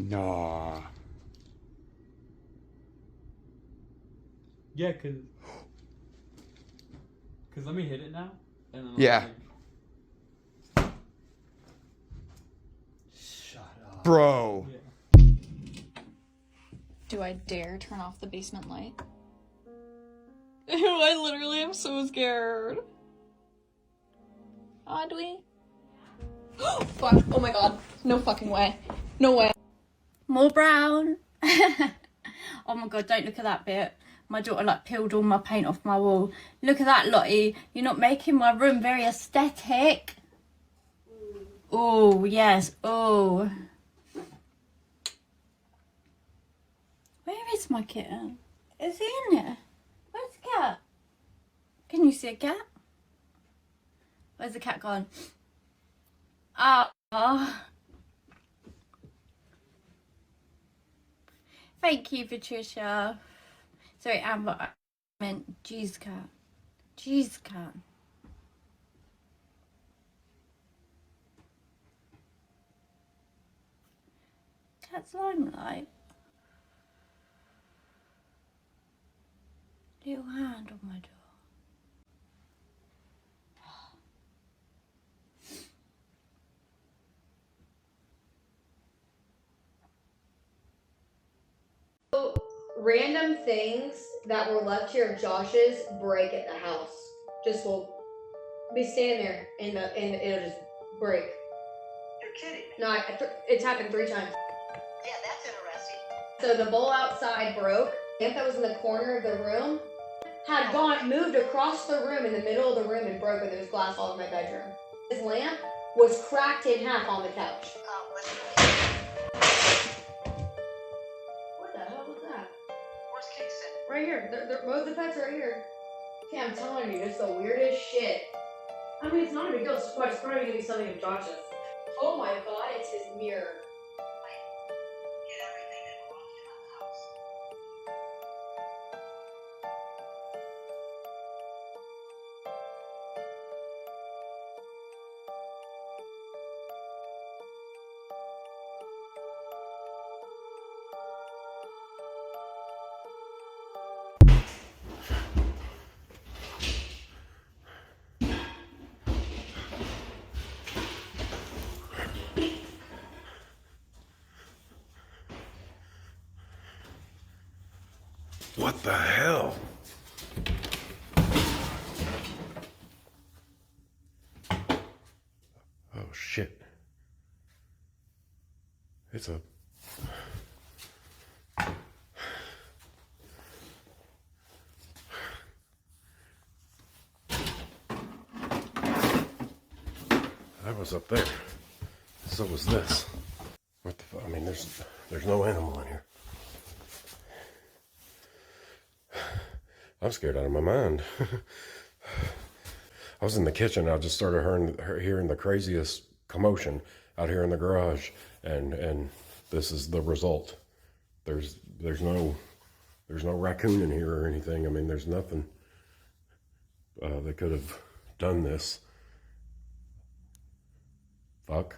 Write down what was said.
Nah. Yeah, cause let me hit it now. And then Yeah. Shut up. Bro. Yeah. Do I dare turn off the basement light? Ew, I literally am so scared. Do we? Fuck. Oh my god. No fucking way. No way. More brown. Oh my god, don't look at that bit. My daughter like peeled all my paint off my wall. Look at that, Lottie. You're not making my room very aesthetic. Oh, yes. Oh. Where is my kitten? Is he in there? Where's the cat? Can you see a cat? Where's the cat gone? Ah. Thank you, Patricia. Sorry, Amber. I meant G's cat. G's cat. Cat's limelight. Little hand on my door. Random things that were left here of Josh's break at the house. Just will be standing there and it'll just break. You're kidding. No, it's happened 3 times. Yeah, that's interesting. So the bowl outside broke. The lamp that was in the corner of the room had moved across the room in the middle of the room and broken. There was glass all in my bedroom. His lamp was cracked in half on the couch. What the hell was that? Where's Kingston? Right here. Both the pets are right here. Yeah, I'm telling you, it's the weirdest shit. I mean, it's not a big deal. It's probably gonna be something of Josh's. Oh my god, it's his mirror. Get everything that belongs to the house. What the hell? Oh shit. It's a... That was up there. So was this. What the fuck? I mean, there's no animal in here. I'm scared out of my mind. I was in the kitchen. I just started hearing the craziest commotion out here in the garage, and this is the result. There's no raccoon in here or anything. I mean, there's nothing that could have done this. Fuck.